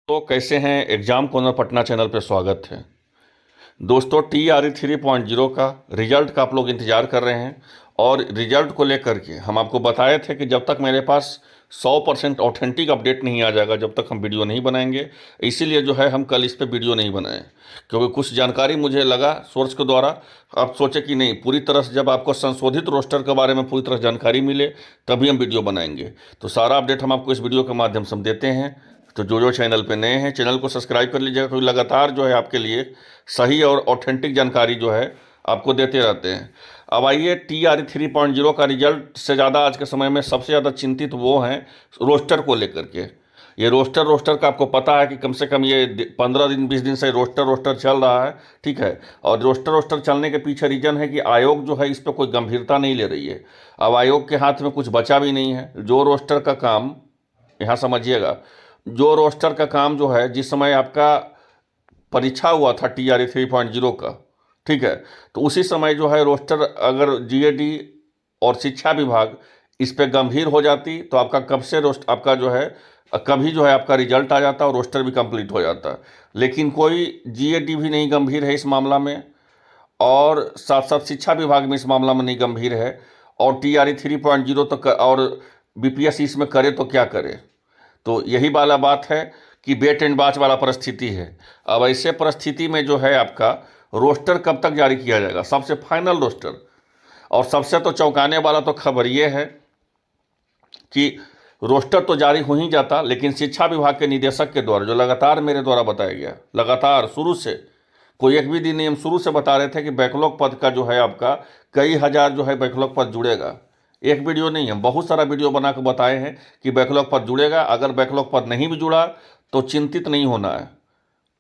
तो कैसे हैं एग्जाम कॉर्नर पटना चैनल पे स्वागत है। दोस्तों TRE 3.0 का रिजल्ट का आप लोग इंतज़ार कर रहे हैं और रिजल्ट को लेकर के हम आपको बताए थे कि जब तक मेरे पास 100% ऑथेंटिक अपडेट नहीं आ जाएगा जब तक हम वीडियो नहीं बनाएंगे। इसीलिए जो है हम कल इस पे वीडियो नहीं बनाए, क्योंकि कुछ जानकारी मुझे लगा सोर्स के द्वारा। आप सोचे कि नहीं, पूरी तरह से जब आपको संशोधित रोस्टर के बारे में पूरी तरह जानकारी मिले तभी हम वीडियो बनाएंगे। तो सारा अपडेट हम आपको इस वीडियो के माध्यम से हम देते हैं। तो जो चैनल पे नए हैं चैनल को सब्सक्राइब कर लीजिएगा, क्योंकि लगातार जो है आपके लिए सही और ऑथेंटिक जानकारी जो है आपको देते रहते हैं। अब आइए TRE 3.0 का रिजल्ट से ज़्यादा आज के समय में सबसे ज़्यादा चिंतित वो हैं रोस्टर को लेकर के। ये रोस्टर का आपको पता है कि कम से कम ये 15 दिन 20 दिन से रोस्टर चल रहा है, ठीक है। और रोस्टर चलने के पीछे रीज़न है कि आयोग जो है इस पर कोई गंभीरता नहीं ले रही है। अब आयोग के हाथ में कुछ बचा भी नहीं है। जो रोस्टर का काम, यहाँ समझिएगा, जो रोस्टर का काम जो है जिस समय आपका परीक्षा हुआ था TRE 3.0 का, ठीक है, तो उसी समय जो है रोस्टर अगर GAD और शिक्षा विभाग इस पे गंभीर हो जाती तो आपका कब से रोस्ट आपका जो है कभी जो है आपका रिजल्ट आ जाता और रोस्टर भी कंप्लीट हो जाता। लेकिन कोई GAD भी नहीं गंभीर है इस मामला में, और साथ साथ शिक्षा विभाग में इस मामला में नहीं गंभीर है। और TRE 3.0 तो और BPSC इसमें करे तो क्या करे। तो यही वाला बात है कि वेट एंड वॉच वाला परिस्थिति है। अब ऐसे परिस्थिति में जो है आपका रोस्टर कब तक जारी किया जाएगा, सबसे फाइनल रोस्टर। और सबसे तो चौंकाने वाला तो खबर ये है कि रोस्टर तो जारी हो ही जाता, लेकिन शिक्षा विभाग के निदेशक के द्वारा, जो लगातार मेरे द्वारा बताया गया, लगातार शुरू से कोई एक भी दिन नहीं, हम शुरू से बता रहे थे कि बैकलॉग पद का जो है आपका कई हज़ार जो है बैकलॉग पद जुड़ेगा। एक वीडियो नहीं, हम बहुत सारा वीडियो बना के बताए हैं कि बैकलॉग पद जुड़ेगा। अगर बैकलॉग पद नहीं भी जुड़ा तो चिंतित नहीं होना है।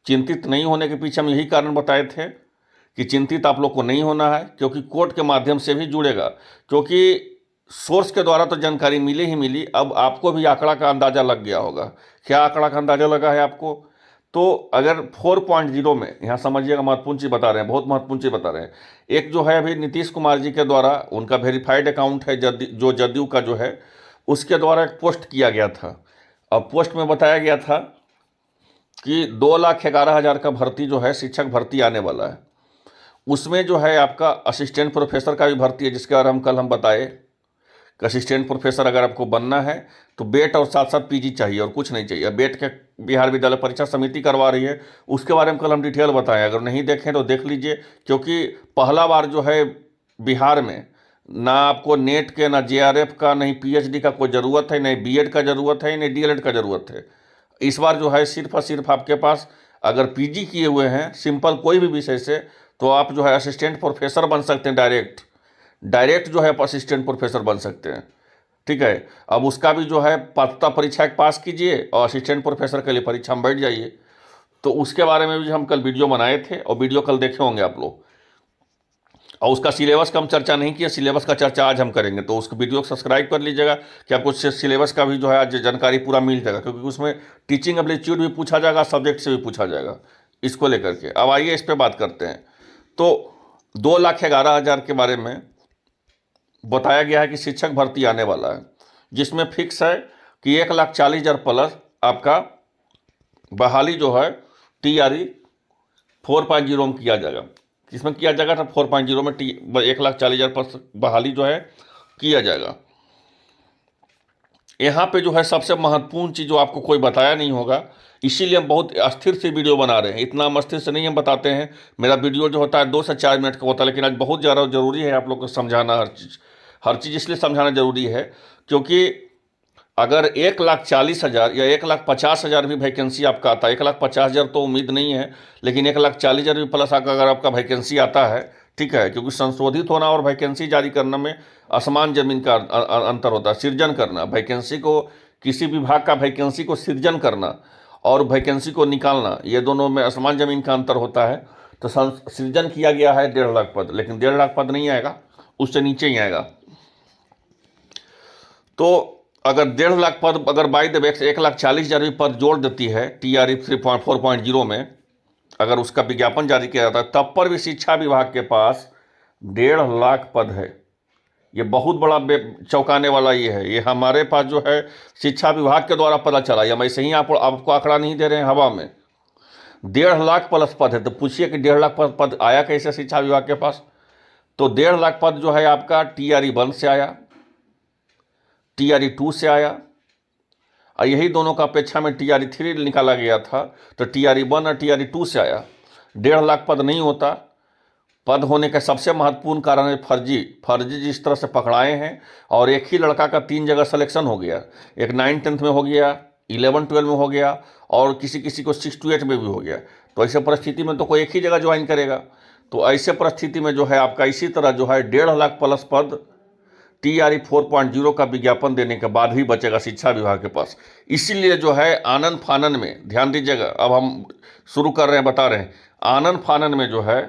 चिंतित नहीं होने के पीछे हम यही कारण बताए थे कि चिंतित आप लोग को नहीं होना है, क्योंकि कोर्ट के माध्यम से भी जुड़ेगा। क्योंकि सोर्स के द्वारा तो जानकारी मिली ही मिली, अब आपको भी आंकड़ा का अंदाज़ा लग गया होगा। क्या आंकड़ा का अंदाज़ा लगा है आपको? तो अगर 4.0 में, यहाँ समझिएगा, महत्वपूर्ण चीज़ बता रहे हैं, बहुत महत्वपूर्ण चीज़ बता रहे हैं। एक जो है अभी नीतीश कुमार जी के द्वारा, उनका वेरीफाइड अकाउंट है जो जदयू का जो है, उसके द्वारा एक पोस्ट किया गया था। अब पोस्ट में बताया गया था कि 2,11,000 का भर्ती जो है शिक्षक भर्ती आने वाला है। उसमें जो है आपका असिस्टेंट प्रोफेसर का भी भर्ती है, जिसके बारे में कल हम बताए कि असिस्टेंट प्रोफेसर अगर आपको बनना है तो बेट और साथ साथ PG चाहिए और कुछ नहीं चाहिए। बेट के बिहार विद्यालय परीक्षा समिति करवा रही है, उसके बारे में कल हम डिटेल बताएं। अगर नहीं देखें तो देख लीजिए, क्योंकि पहला बार जो है बिहार में ना आपको नेट के, ना JRF का, नहीं PhD का कोई ज़रूरत है, नहीं B.Ed का ज़रूरत है, नहीं DLED का ज़रूरत है। इस बार जो है सिर्फ और सिर्फ आपके पास अगर PG किए हुए हैं सिंपल कोई भी विषय से, तो आप जो है असिस्टेंट प्रोफेसर बन सकते हैं। डायरेक्ट जो है आप असिस्टेंट प्रोफेसर बन सकते हैं, ठीक है। अब उसका भी जो है पात्रता परीक्षा एक पास कीजिए और असिस्टेंट प्रोफेसर के लिए परीक्षा में बैठ जाइए। तो उसके बारे में भी हम कल वीडियो बनाए थे और वीडियो कल देखे होंगे आप लोग। और उसका सिलेबस का हम चर्चा नहीं किया, सिलेबस का चर्चा आज हम करेंगे। तो उस वीडियो को सब्सक्राइब कर लीजिएगा कि आपको सिलेबस का भी जो है आज जानकारी पूरा मिल जाएगा, क्योंकि उसमें टीचिंग एप्टीट्यूड भी पूछा जाएगा, सब्जेक्ट से भी पूछा जाएगा, इसको लेकर के। अब आइए इस पर बात करते हैं। तो 2,11,000 के बारे में बताया गया है कि शिक्षक भर्ती आने वाला है, जिसमें फिक्स है कि 1,40,000 प्लस आपका बहाली जो है TRE 4.0 में किया जाएगा। किसमें किया जाएगा? तो 4.0 में 1,40,000 प्लस बहाली जो है किया जाएगा। यहाँ पे जो है सबसे महत्वपूर्ण चीज़ जो आपको कोई बताया नहीं होगा, इसीलिए हम बहुत अस्थिर से वीडियो बना रहे हैं। इतना हम अस्थिर से नहीं हम बताते हैं। मेरा वीडियो जो होता है 2 से 4 मिनट का होता है, लेकिन आज बहुत ज़्यादा ज़रूरी है आप लोग को समझाना। हर चीज़ इसलिए समझाना ज़रूरी है क्योंकि अगर 1,40,000 या 1,50,000 भी वैकेंसी आपका आता है, 1,50,000 तो उम्मीद नहीं है, लेकिन 1,40,000 भी प्लस अगर आपका वैकेंसी आता है, ठीक है, क्योंकि संशोधित होना और वैकेंसी जारी करने में आसमान जमीन का अंतर होता है। सृजन करना वैकेंसी को, किसी विभाग का वैकेंसी को सृजन करना और वैकेंसी को निकालना, ये दोनों में आसमान जमीन का अंतर होता है। तो सृजन किया गया है 1.5 लाख पद, लेकिन 1.5 लाख पद नहीं आएगा, उससे नीचे ही आएगा। तो अगर 1.5 लाख पद अगर बाई द वे 1,40,000 भी पद जोड़ देती है TRE 4.0 में, अगर उसका विज्ञापन जारी किया जाता है, तब पर भी शिक्षा विभाग के पास 1.5 लाख पद है। ये बहुत बड़ा चौंकाने वाला ये है। ये हमारे पास जो है शिक्षा विभाग के द्वारा पता चला, या मैं सही आपको आंकड़ा नहीं दे रहे हैं हवा में। 1.5 लाख प्लस पद है। तो पूछिए कि 1.5 लाख पद आया कैसे शिक्षा विभाग के पास? तो 1.5 लाख पद जो है आपका TRE 1 से आया, TRE 2 से आया, और यही दोनों का अपेक्षा में TRE 3 निकाला गया था, तो TRE 1 और TRE 2 से आया। 1.5 लाख पद नहीं होता। पद होने का सबसे महत्वपूर्ण कारण है फर्जी जिस तरह से पकड़ाए हैं, और एक ही लड़का का 3 जगह सिलेक्शन हो गया। एक 9th-10th में हो गया, 11th-12 में हो गया, और किसी को 6 to 8 में भी हो गया। तो ऐसे परिस्थिति में तो कोई एक ही जगह ज्वाइन करेगा। तो ऐसे परिस्थिति में जो है आपका इसी तरह जो है 1.5 लाख प्लस पद TRE 4.0 का विज्ञापन देने के बाद ही बचेगा शिक्षा विभाग के पास। इसीलिए जो है आनन फानन में, ध्यान दीजिएगा, अब हम शुरू कर रहे हैं, बता रहे हैं, आनन फानन में जो है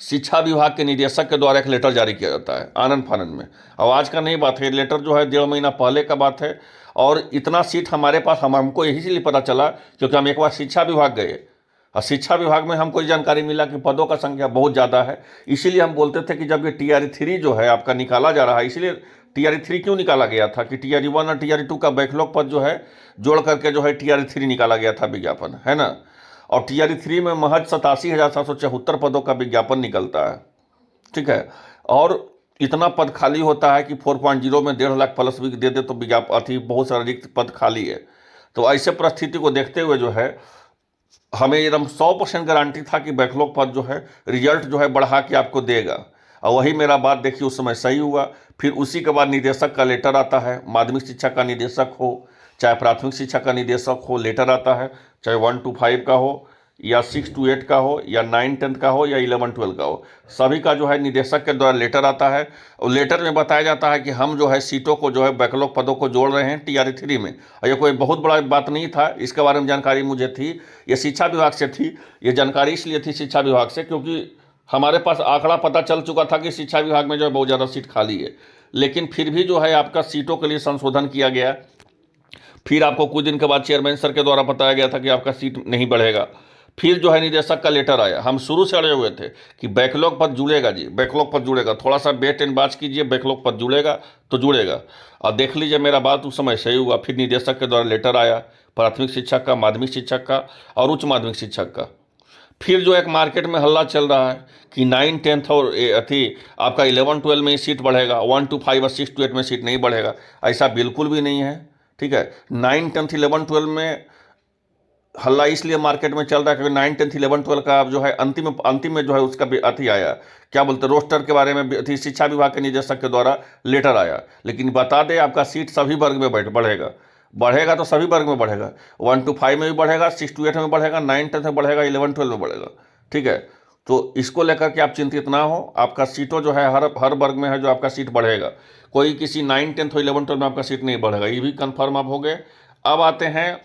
शिक्षा विभाग के निदेशक के द्वारा एक लेटर जारी किया जाता है, आनन फानन में। अब आज का नहीं बात है, लेटर जो है 1.5 महीना पहले का बात है। और इतना सीट हमारे पास हमको यही इसलिए पता चला क्योंकि हम एक बार शिक्षा विभाग गए, और शिक्षा विभाग में हमको जानकारी मिला कि पदों का संख्या बहुत ज़्यादा है। इसीलिए हम बोलते थे कि जब ये TRE 3 जो है आपका निकाला जा रहा है, इसीलिए TRE 3 क्यों निकाला गया था कि TRE 1 और TRE 2 का बैकलॉग पद जो है जोड़ करके जो है TRE 3 निकाला गया था विज्ञापन, है ना। और TRE 3 में महज 87,774 पदों का विज्ञापन निकलता है, ठीक है। और इतना पद खाली होता है कि 4.0 में 1.5 लाख प्लस भी दे दे तो विज्ञापन बहुत सारा रिक्त पद खाली है। तो ऐसे परिस्थिति को देखते हुए जो है हमें एकदम 100% गारंटी था कि बैकलॉग पद जो है रिजल्ट जो है बढ़ा के आपको देगा, और वही मेरा बात देखिए उस समय सही हुआ। फिर उसी के बाद निदेशक का लेटर आता है, माध्यमिक शिक्षा का निदेशक हो चाहे प्राथमिक शिक्षा का निदेशक हो, लेटर आता है, चाहे 1 to 5 का हो या 6 to 8 का हो या 9-10 का हो या 11-12 का हो, सभी का जो है निदेशक के द्वारा लेटर आता है। और लेटर में बताया जाता है कि हम जो है सीटों को जो है बैकलॉग पदों को जोड़ रहे हैं TRE 3 में। और ये कोई बहुत बड़ा बात नहीं था, इसके बारे में जानकारी मुझे थी, ये शिक्षा विभाग से थी। ये जानकारी इसलिए थी शिक्षा विभाग से क्योंकि हमारे पास आंकड़ा पता चल चुका था कि शिक्षा विभाग में जो है बहुत ज़्यादा सीट खाली है। लेकिन फिर भी जो है आपका सीटों के लिए संशोधन किया गया। फिर आपको कुछ दिन के बाद चेयरमैन सर के द्वारा बताया गया था कि आपका सीट नहीं बढ़ेगा। फिर जो है निदेशक का लेटर आया। हम शुरू से अड़े हुए थे कि बैकलॉग पद जुड़ेगा जी, बैकलॉग पद जुड़ेगा, थोड़ा सा वेट एंड वॉच कीजिए, बैकलॉग पद जुड़ेगा तो जुड़ेगा। और देख लीजिए मेरा बात उस समय सही हुआ। फिर निदेशक के द्वारा लेटर आया प्राथमिक शिक्षक का, माध्यमिक शिक्षक का और उच्च माध्यमिक शिक्षक का। फिर जो एक मार्केट में हल्ला चल रहा है कि 9-10 और आपका 11-12 में सीट बढ़ेगा, 1 to 5 और 6 to 8 में सीट नहीं बढ़ेगा। ऐसा बिल्कुल भी नहीं है, ठीक है। 9-10 11-12 में हल्ला इसलिए मार्केट में चल रहा है क्योंकि 9-10 11-12 का जो है अंतिम में जो है उसका भी आया, क्या बोलते हैं, रोस्टर के बारे में शिक्षा विभाग के निदेशक के द्वारा लेटर आया। लेकिन बता दें आपका सीट सभी वर्ग में बढ़ेगा तो सभी वर्ग में बढ़ेगा, 1 to 5 में भी बढ़ेगा, 6 to 8 में बढ़ेगा, 9-10 में बढ़ेगा, 11-12 में बढ़ेगा, ठीक है। तो इसको लेकर के आप चिंतित ना हो, आपका सीटों जो है हर वर्ग में है जो आपका सीट बढ़ेगा। कोई किसी 9-10 और 11-12 में आपका सीट नहीं बढ़ेगा, ये भी कन्फर्म आप हो गए। अब आते हैं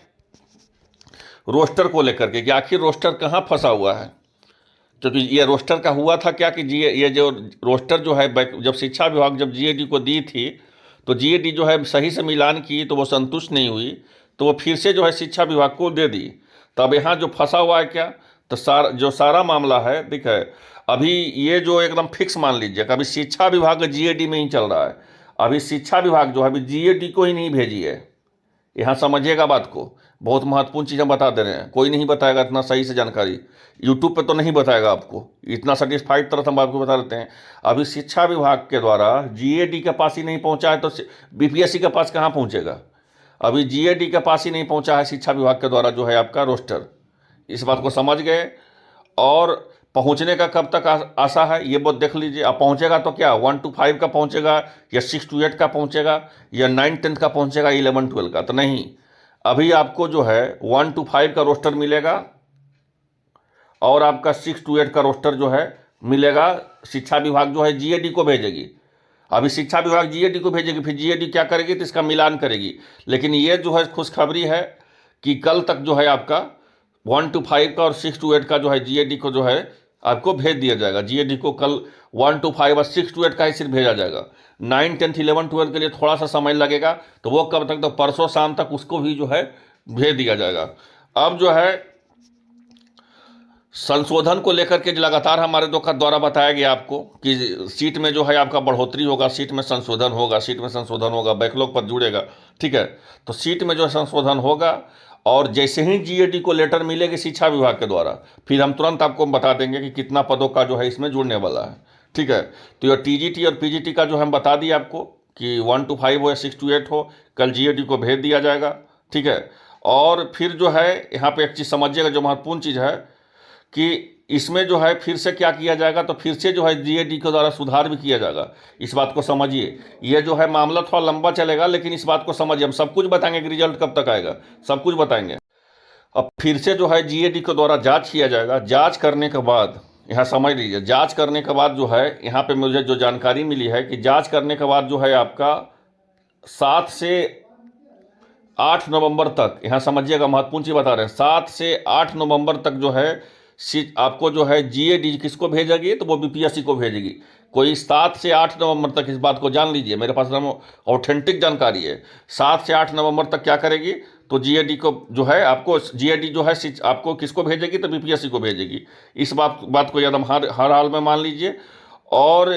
रोस्टर को लेकर के कि आखिर रोस्टर कहाँ फंसा हुआ है। क्योंकि ये रोस्टर का हुआ था क्या कि ये जो रोस्टर जो है जब शिक्षा विभाग जब GAD को दी थी तो GAD जो है सही से मिलान की तो वो संतुष्ट नहीं हुई, तो वो फिर से जो है शिक्षा विभाग को दे दी। तो अब यहाँ जो फंसा हुआ है क्या, तो सारा मामला है, ठीक है। अभी ये जो एकदम फिक्स मान लीजिए कि अभी शिक्षा विभाग GAD में ही चल रहा है। अभी शिक्षा विभाग जो है अभी GAD को ही नहीं भेजी है। यहाँ समझिएगा बात को, बहुत महत्वपूर्ण चीज़ हम बता दे रहे हैं, कोई नहीं बताएगा इतना सही से जानकारी, यूट्यूब पे तो नहीं बताएगा आपको, इतना सेटिस्फाइड तरह से हम आपको बता देते हैं। अभी शिक्षा विभाग के द्वारा GAD के पास ही नहीं पहुंचा है तो BPSC के पास कहाँ पहुंचेगा। अभी GAD के पास ही नहीं पहुंचा है शिक्षा विभाग के द्वारा जो है आपका रोस्टर, इस बात को समझ गए। और पहुंचने का कब तक आशा है ये बहुत देख लीजिए। अब पहुंचेगा तो क्या 1 to 5 का पहुंचेगा या 6 to 8 का पहुंचेगा या 9-10 का पहुंचेगा, 11-12 का तो नहीं। अभी आपको जो है 1 to 5 का रोस्टर मिलेगा और आपका 6 to 8 का रोस्टर जो है मिलेगा। शिक्षा विभाग जो है GAD को भेजेगी। अभी शिक्षा विभाग GAD को भेजेगी, फिर GAD क्या करेगी तो इसका मिलान करेगी। लेकिन ये जो है खुशखबरी है कि कल तक जो है आपका 1 to 5 का और 6 to 8 का जो है GAD को जो है आपको भेज दिया जाएगा। GAD को कल 1 to 5 और 6 to 8 का ही सिर्फ भेजा जाएगा। 9-10 11-12 के लिए थोड़ा सा समय लगेगा, तो वो कब तक, तो परसों शाम तक उसको भी जो है भेज दिया जाएगा। अब जो है संशोधन को लेकर के लगातार हमारे द्वारा बताया गया आपको कि सीट में जो है आपका बढ़ोतरी होगा, सीट में संशोधन होगा, सीट में संशोधन होगा, बैकलॉग पर जुड़ेगा। ठीक है, तो सीट में जो संशोधन होगा और जैसे ही जीएडी को लेटर मिलेगी शिक्षा विभाग के द्वारा, फिर हम तुरंत आपको बता देंगे कि कितना पदों का जो है इसमें जुड़ने वाला है। ठीक है, तो ये टीजीटी और पीजीटी का जो हम बता दिए आपको कि 1 to 5 हो या 6 to 8 हो, कल जीएडी को भेज दिया जाएगा। ठीक है, और फिर जो है यहाँ पे एक चीज़ समझिएगा जो महत्वपूर्ण चीज़ है कि इसमें जो है फिर से क्या किया जाएगा, तो फिर से जो है जीएडी के द्वारा सुधार भी किया जाएगा। इस बात को समझिए, ये जो है मामला थोड़ा लंबा चलेगा, लेकिन इस बात को समझिए, हम सब कुछ बताएंगे कि रिजल्ट कब तक आएगा, सब कुछ बताएंगे। अब फिर से जो है जीएडी के द्वारा जांच किया जाएगा। जांच करने के बाद यहाँ समझ लीजिए, जांच करने के बाद जो है यहाँ पे मुझे जो जानकारी मिली है कि जांच करने के बाद जो है आपका 7 से 8 नवंबर तक, यहाँ समझिएगा महत्वपूर्ण चीज़ बता रहे हैं, 7 से 8 नवंबर तक जो है आपको जो है जीएडी किसको भेजेगी, तो वो बीपीएससी को भेजेगी। कोई 7 से 8 नवंबर तक, इस बात को जान लीजिए, मेरे पास ऑथेंटिक जानकारी है। 7 से 8 नवंबर तक क्या करेगी, तो जीएडी को जो है आपको जीएडी जो है आपको किसको भेजेगी, तो बीपीएससी को भेजेगी। इस बात को एकदम हर हाल में मान लीजिए। और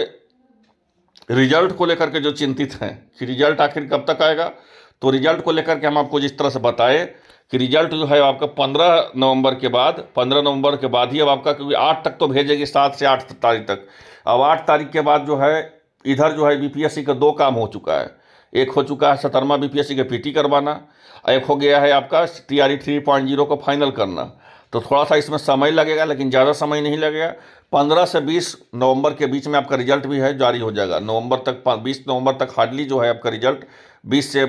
रिजल्ट को लेकर के जो चिंतित हैं कि रिजल्ट आखिर कब तक आएगा, तो रिजल्ट को लेकर के हम आपको जिस तरह से बताए कि रिजल्ट जो है आपका 15 नवंबर के बाद ही अब आपका, क्योंकि 8 तक तो भेजेगी, 7 से 8 तारीख तक। अब 8 तारीख के बाद जो है इधर जो है बीपीएससी का 2 काम हो चुका है। एक हो चुका है 17वां बीपीएससी का पीटी करवाना, एक हो गया है आपका टीआरई 3.0 को फाइनल करना। तो थोड़ा सा इसमें समय लगेगा, लेकिन ज़्यादा समय नहीं लगेगा। 15 से 20 नवंबर के बीच में आपका रिजल्ट भी है जारी हो जाएगा। 20 नवंबर तक हार्डली जो है आपका रिजल्ट, 20 से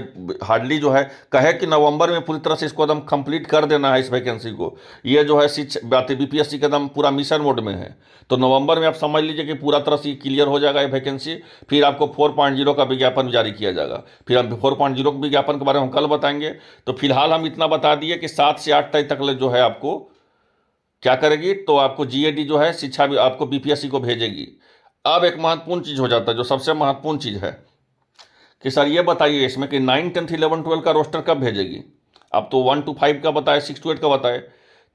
हार्डली जो है कहे कि नवंबर में पूरी तरह से इसको एकदम कंप्लीट कर देना है इस वैकेंसी को। ये जो है बात बीपीएससी का एकदम पूरा मिशन मोड में है। तो नवंबर में आप समझ लीजिए कि पूरा तरह से क्लियर हो जाएगा ये वैकेंसी। फिर आपको 4.0 का विज्ञापन जारी किया जाएगा। फिर हम 4.0 के विज्ञापन के बारे में हम कल बताएंगे। तो फिलहाल हम इतना बता दिए कि 7 से 8 तारीख तक जो है आपको क्या करेगी, तो आपको जीएडी जो है शिक्षा भी आपको बीपीएससी को भेजेगी। अब एक महत्वपूर्ण चीज़ हो जाता है, जो सबसे महत्वपूर्ण चीज़ है कि सर ये बताइए इसमें कि 9, 10, 11, 12 का रोस्टर कब भेजेगी। अब तो 1 to 5 का बताए, 6 to 8 का बताए,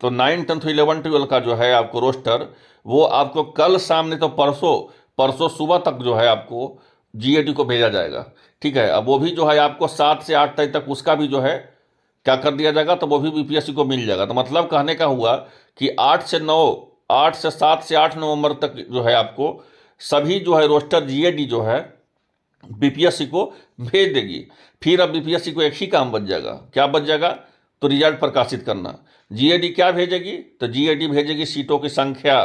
तो 9, 10, 11, 12 का जो है आपको रोस्टर वो आपको कल शाम नहीं तो परसों सुबह तक जो है आपको जीएडी को भेजा जाएगा। ठीक है, अब वो भी जो है आपको 7 से 8 तारीख तक उसका भी जो है क्या कर दिया जाएगा, तो वो भी बीपीएससी को मिल जाएगा। तो मतलब कहने का हुआ कि 8 से 7 से 8 नवंबर तक जो है आपको सभी जो है रोस्टर जीएडी जो है बीपीएससी को भेज देगी। फिर अब बीपीएससी को एक ही काम बच जाएगा, क्या बच जाएगा, तो रिजल्ट प्रकाशित करना। जीएडी क्या भेजेगी, तो जीएडी भेजेगी सीटों की संख्या,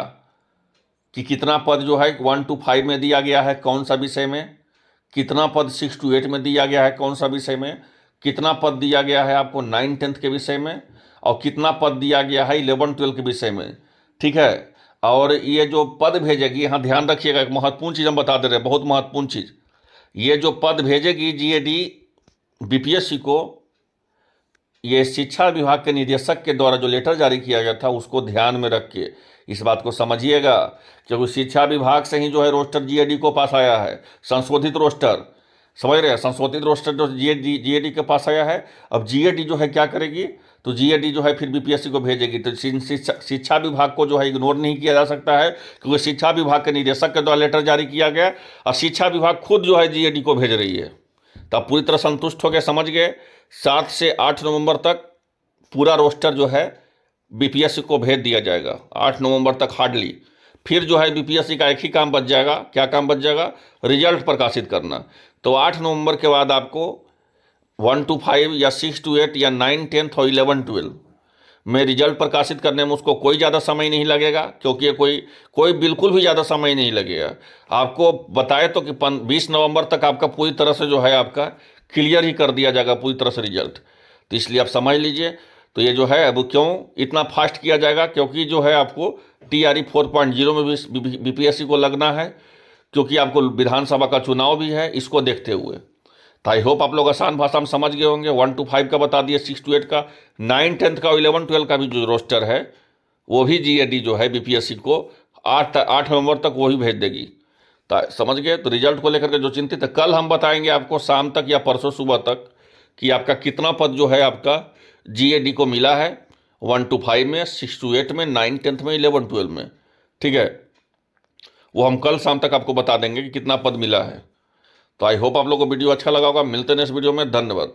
कि कितना पद जो है 1 to 5 में दिया गया है कौन सा विषय में, कितना पद 6 to 8 में दिया गया है कौन सा विषय में, कितना पद दिया गया है आपको 9, 10 के विषय में, और कितना पद दिया गया है 11, 12 के विषय में। ठीक है, और ये जो पद भेजेगी, यहाँ ध्यान रखिएगा, एक महत्वपूर्ण चीज़ हम बता दे रहे हैं, बहुत महत्वपूर्ण चीज़। ये जो पद भेजेगी जीएडी बीपीएससी को, ये शिक्षा विभाग के निदेशक के द्वारा जो लेटर जारी किया गया था उसको ध्यान में रख के इस बात को समझिएगा, क्योंकि शिक्षा विभाग से ही जो है रोस्टर जीएडी को पास आया है, संशोधित रोस्टर, समझ रहे हैं, संशोधित रोस्टर जो जीएडी के पास आया है। अब जीएडी जो है क्या करेगी, तो जीएडी जो है फिर बीपीएससी को भेजेगी। तो शिक्षा विभाग को जो है इग्नोर नहीं किया जा सकता है, क्योंकि शिक्षा विभाग के निदेशक के द्वारा लेटर जारी किया गया और शिक्षा विभाग खुद जो है जीएडी को भेज रही है। तो आप पूरी तरह संतुष्ट हो गए, समझ गए। 7 से 8 नवंबर तक पूरा रोस्टर जो है बीपीएससी को भेज दिया जाएगा, 8 नवंबर तक हार्डली। फिर जो है बीपीएससी का एक ही काम बच जाएगा, क्या काम बच जाएगा, रिजल्ट प्रकाशित करना। तो 8 नवंबर के बाद आपको 1 to 5 या 6 to 8 या 9, 10 और 11, 12 में रिजल्ट प्रकाशित करने में उसको कोई ज़्यादा समय नहीं लगेगा, क्योंकि ये कोई बिल्कुल भी ज़्यादा समय नहीं लगेगा। आपको बताए तो कि 20 नवंबर तक आपका पूरी तरह से जो है आपका क्लियर ही कर दिया जाएगा पूरी तरह से रिजल्ट। तो इसलिए आप समझ लीजिए, तो ये जो है अब क्यों इतना फास्ट किया जाएगा, क्योंकि जो है आपको टीआरई 4.0 में भी बीपीएससी को लगना है, क्योंकि आपको विधानसभा का चुनाव भी है, इसको देखते हुए। तो आई होप आप लोग आसान भाषा में समझ गए होंगे। 1 to 5 का बता दिए, 6 to 8 का, 9, 10 का, 11, 12 का भी जो रोस्टर है वो भी जीएडी जो है बीपीएससी को 8 नवंबर तक वो ही भेज देगी। तो समझ गए। तो रिजल्ट को लेकर के जो चिंतित है, कल हम बताएंगे आपको शाम तक या परसों सुबह तक कि आपका कितना पद जो है आपका जीएडी को मिला है 1 to 5 में, 6 to 8 में, 9 10th में, 11 12 में। ठीक है, वो हम कल शाम तक आपको बता देंगे कि कितना पद मिला है। तो आई होप आप लोगों को वीडियो अच्छा लगा होगा। मिलते हैं नेक्स्ट वीडियो में। धन्यवाद।